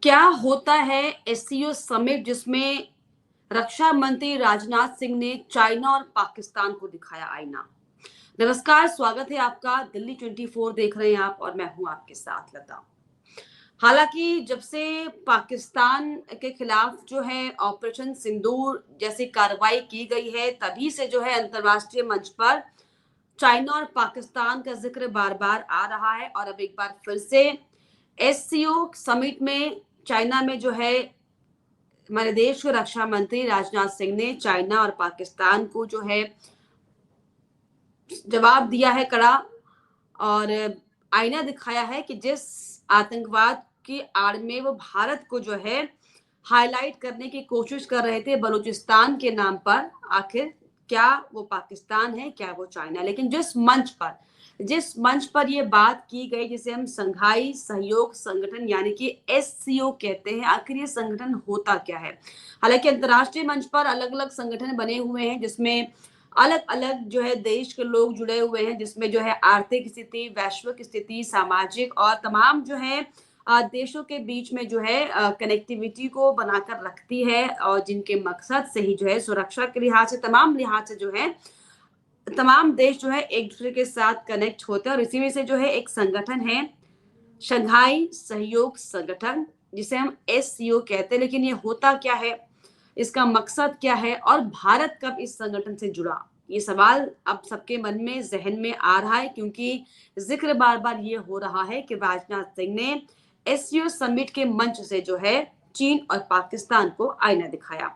क्या होता है एससीओ समिट जिसमें रक्षा मंत्री राजनाथ सिंह ने चाइना और पाकिस्तान को दिखाया आईना। नमस्कार, स्वागत है आपका। दिल्ली 24 देख रहे हैं आप और मैं हूं आपके साथ लता। हालांकि जब से पाकिस्तान के खिलाफ जो है ऑपरेशन सिंदूर जैसी कार्रवाई की गई है, तभी से जो है अंतर्राष्ट्रीय मंच पर चाइना और पाकिस्तान का जिक्र बार बार आ रहा है। और अब एक बार फिर से एससीओ समिट में चाइना में जो है हमारे देश के रक्षा मंत्री राजनाथ सिंह ने चाइना और पाकिस्तान को जो है जवाब दिया है कड़ा, और आईना दिखाया है कि जिस आतंकवाद की आड़ में वो भारत को जो है हाईलाइट करने की कोशिश कर रहे थे बलूचिस्तान के नाम पर, आखिर क्या वो पाकिस्तान है, क्या वो चाइना। लेकिन जिस मंच पर ये बात की गई, जिसे हम संघाई सहयोग संगठन यानी कि एससीओ कहते हैं, आखिर ये संगठन होता क्या है। हालांकि अंतर्राष्ट्रीय मंच पर अलग अलग संगठन बने हुए हैं जिसमें अलग अलग जो है देश के लोग जुड़े हुए हैं, जिसमें जो है आर्थिक स्थिति, वैश्विक स्थिति, सामाजिक और तमाम जो है देशों के बीच में जो है कनेक्टिविटी को बनाकर रखती है, और जिनके मकसद से ही जो है सुरक्षा के लिहाज से, तमाम लिहाज से जो है तमाम देश जो है एक दूसरे के साथ कनेक्ट होते हैं। और इसी में से जो है एक संगठन है शंघाई सहयोग संगठन, जिसे हम एससीओ कहते हैं। लेकिन ये होता क्या है, इसका मकसद क्या है और भारत कब इस संगठन से जुड़ा, ये सवाल अब सबके मन में जहन में आ रहा है, क्योंकि जिक्र बार बार ये हो रहा है कि राजनाथ सिंह ने एससीओ समिट के मंच से जो है चीन और पाकिस्तान को आईना दिखाया।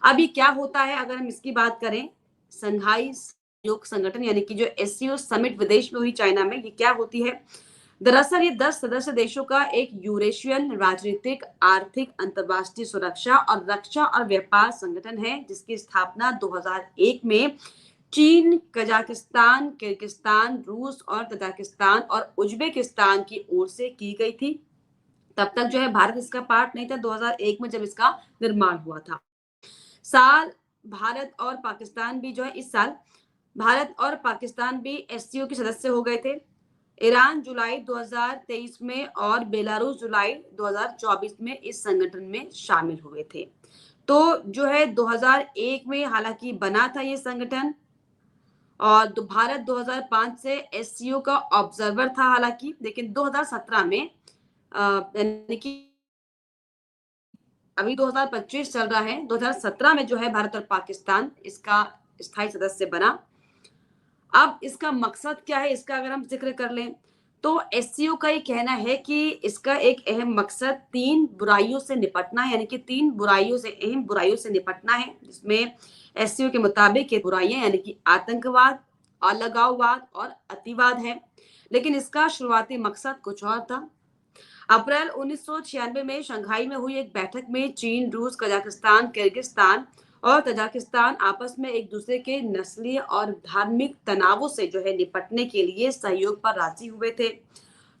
अभी क्या होता है अगर हम इसकी बात करें, संघाई सहयोग संगठन यानी कि जो एससीओ समिट विदेश में हुई चाइना में, ये क्या होती है। दरअसल ये 10 सदस्य देशों का एक यूरेशियन राजनीतिक, आर्थिक, अंतर्राष्ट्रीय सुरक्षा और रक्षा और व्यापार संगठन है, जिसकी स्थापना 2001 में चीन, कजाकिस्तान, किर्गिस्तान, रूस और तजाकिस्तान और उज्बेकिस्तान की ओर से की गई थी। तब तक जो है भारत इसका पार्ट नहीं था, 2001 में जब इसका निर्माण हुआ था। साल भारत और पाकिस्तान भी जो है इस साल भारत और पाकिस्तान भी एससीओ के सदस्य हो गए थे। ईरान जुलाई 2023 में और बेलारूस जुलाई 2024 में इस संगठन में शामिल हुए थे। तो जो है 2001 में हालांकि बना था ये संगठन, और भारत 2005 से एससीओ का ऑब्जर्वर था हालांकि, लेकिन 2017 में यानी कि अभी 2025 चल रहा है, 2017 में जो है भारत और पाकिस्तान इसका स्थायी सदस्य बना। अब इसका मकसद क्या है, इसका अगर हम जिक्र कर लें तो एससीओ का ये कहना है कि इसका एक अहम मकसद 3 बुराइयों से निपटना है, यानी कि 3 बुराइयों से, अहम बुराइयों से निपटना है, जिसमें एससीओ के मुताबिक ये बुराइयां यानी कि आतंकवाद, अलगाववाद और अतिवाद है। लेकिन इसका शुरुआती मकसद कुछ और था। अप्रैल 1996 में शंघाई में हुई एक बैठक में चीन, रूस, कजाकिस्तान, किर्गिस्तान और तजाकिस्तान आपस में एक दूसरे के नस्लीय और धार्मिक तनावों से जो है निपटने के लिए सहयोग पर राजी हुए थे।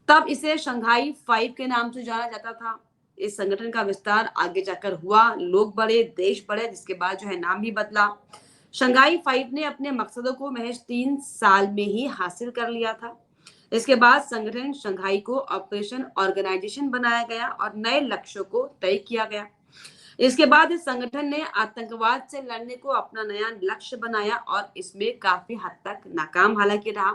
तब इसे शंघाई 5 के नाम से जाना जाता था। इस संगठन का विस्तार आगे जाकर हुआ, लोग बढ़े, देश बढ़े, जिसके बाद जो है नाम भी बदला। शंघाई 5 ने अपने मकसदों को महज 3 साल में ही हासिल कर लिया था। इसके बाद संगठन शंघाई को ऑपरेशन ऑर्गेनाइजेशन बनाया गया और नए लक्ष्यों को तय किया गया। इसके बाद इस संगठन ने आतंकवाद से लड़ने को अपना नया लक्ष्य बनाया और इसमें काफी हद तक नाकाम हालांकि रहा।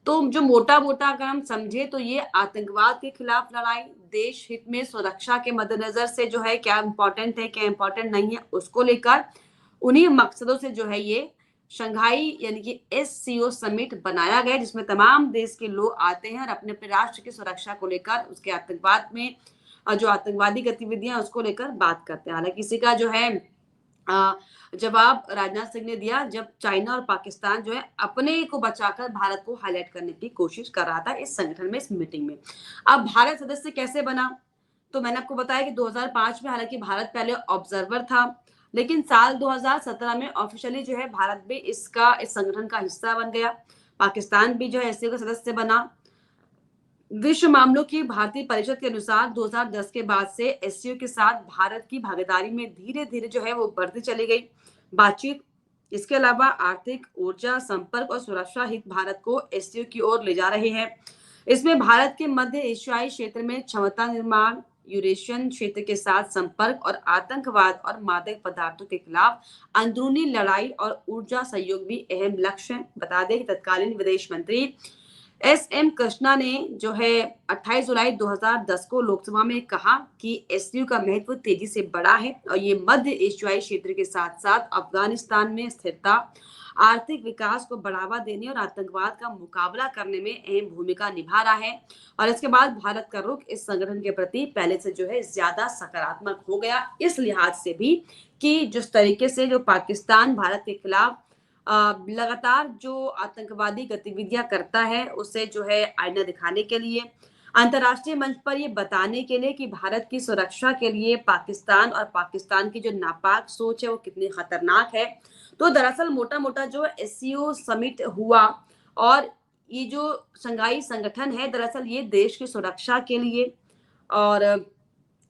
तो जो मोटा मोटा अगर हम समझे तो ये आतंकवाद के खिलाफ लड़ाई, देश हित में सुरक्षा के मद्देनजर से जो है क्या इंपॉर्टेंट है, क्या इंपॉर्टेंट नहीं है, उसको लेकर उन्हीं मकसदों से जो है ये शंघाई यानी कि एससीओ समिट बनाया गया, जिसमें तमाम देश के लोग आते हैं और अपने अपने राष्ट्र की सुरक्षा को लेकर, उसके आतंकवाद में जो आतंकवादी गतिविधियां उसको लेकर बात करते हैं। हालांकि इसी का जो है जवाब राजनाथ सिंह ने दिया, जब चाइना और पाकिस्तान जो है अपने को बचाकर भारत को हाईलाइट करने की कोशिश कर रहा था इस संगठन में, इस मीटिंग में। अब भारत सदस्य कैसे बना, तो मैंने आपको बताया कि 2005 में हालांकि भारत पहले ऑब्जर्वर था, लेकिन साल 2017 में ऑफिशियली जो है भारत भी इस संगठन का हिस्सा बन गया। पाकिस्तान भी जो है एससीओ का सदस्य बना। विश्व मामलों की भारतीय परिषद के अनुसार 2010 के बाद से एससीओ के साथ भारत की भागीदारी में धीरे धीरे जो है वो बढ़ती चली गई बातचीत। इसके अलावा आर्थिक, ऊर्जा, संपर्क और सुरक्षा हित भारत को एससीओ की ओर ले जा रहे हैं। इसमें भारत के मध्य एशियाई क्षेत्र में क्षमता निर्माण, यूरेशियन क्षेत्र के साथ संपर्क और आतंकवाद और मादक पदार्थों के खिलाफ अंदरूनी लड़ाई और ऊर्जा सहयोग भी अहम लक्ष्य हैं। बता दें कि तत्कालीन विदेश मंत्री एस.एम. कृष्णा ने जो है 28 जुलाई 2010 को लोकसभा में कहा कि एससीओ का महत्व तेजी से बढ़ा है और ये मध्य एशियाई क्षेत्र के साथ साथ अफगानिस्तान में स्थिरता, आर्थिक विकास को बढ़ावा देने और आतंकवाद का मुकाबला करने में अहम भूमिका निभा रहा है। और इसके बाद भारत का रुख इस संगठन के प्रति पहले से जो है ज्यादा सकारात्मक हो गया, इस लिहाज से भी कि जिस तरीके से जो पाकिस्तान भारत के खिलाफ लगातार जो आतंकवादी गतिविधियां करता है, उसे जो है आईना दिखाने के लिए, अंतर्राष्ट्रीय मंच पर ये बताने के लिए कि भारत की सुरक्षा के लिए पाकिस्तान और पाकिस्तान की जो नापाक सोच है वो कितनी खतरनाक है। तो दरअसल मोटा मोटा जो एससीओ समिट हुआ और ये जो शंघाई संगठन है, दरअसल ये देश की सुरक्षा के लिए और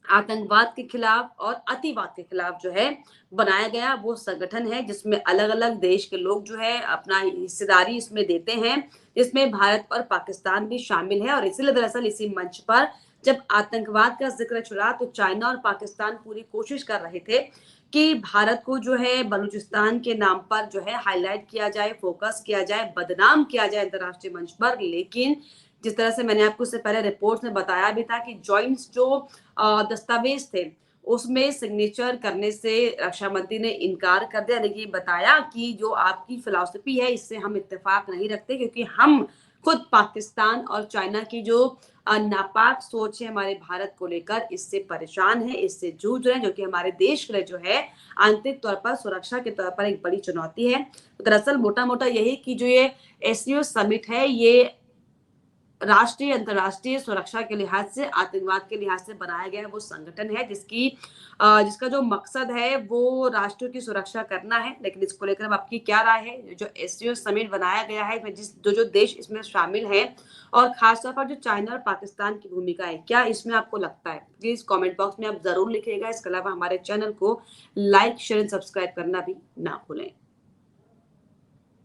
आतंकवाद के खिलाफ और अतिवाद के खिलाफ जो है बनाया गया वो संगठन है, जिसमें अलग अलग देश के लोग जो है अपना हिस्सेदारी इसमें देते हैं, जिसमें भारत और पाकिस्तान भी शामिल है। और इसीलिए दरअसल इसी मंच पर जब आतंकवाद का जिक्र चला तो चाइना और पाकिस्तान पूरी कोशिश कर रहे थे कि भारत को जो है बलूचिस्तान के नाम पर जो है हाईलाइट किया जाए, फोकस किया जाए, बदनाम किया जाए अंतर्राष्ट्रीय मंच पर। लेकिन जिस तरह से मैंने आपको इससे पहले रिपोर्ट में बताया भी था कि जॉइंट्स जो दस्तावेज थे उसमें सिग्नेचर करने से रक्षा मंत्री ने इनकार कर दिया, लेकिन बताया कि जो आपकी फिलॉसफी है इससे हम इत्तेफाक नहीं रखते, क्योंकि हम खुद पाकिस्तान और चाइना की जो नापाक सोच है हमारे भारत को लेकर, इससे परेशान है, इससे जूझ रहे हैं, जो कि हमारे देश के लिए जो है आंतरिक तौर पर सुरक्षा के तौर पर एक बड़ी चुनौती है। तो दरअसल मोटा मोटा यही कि जो ये एससीओ समिट है ये राष्ट्रीय अंतर्राष्ट्रीय सुरक्षा के लिहाज से, आतंकवाद के लिहाज से बनाया गया वो संगठन है जिसका जो मकसद है वो राष्ट्रों की सुरक्षा करना है। लेकिन इसको लेकर अब आपकी क्या राय है? जो एससीओ समिट बनाया गया है जिस जो देश इसमें शामिल हैं और खासतौर पर जो चाइना और पाकिस्तान की भूमिका है, क्या इसमें आपको लगता है? प्लीज कमेंट बॉक्स में आप जरूर लिखिएगा। इसके अलावा हमारे चैनल को लाइक, शेयर एंड सब्सक्राइब करना भी ना भूलें।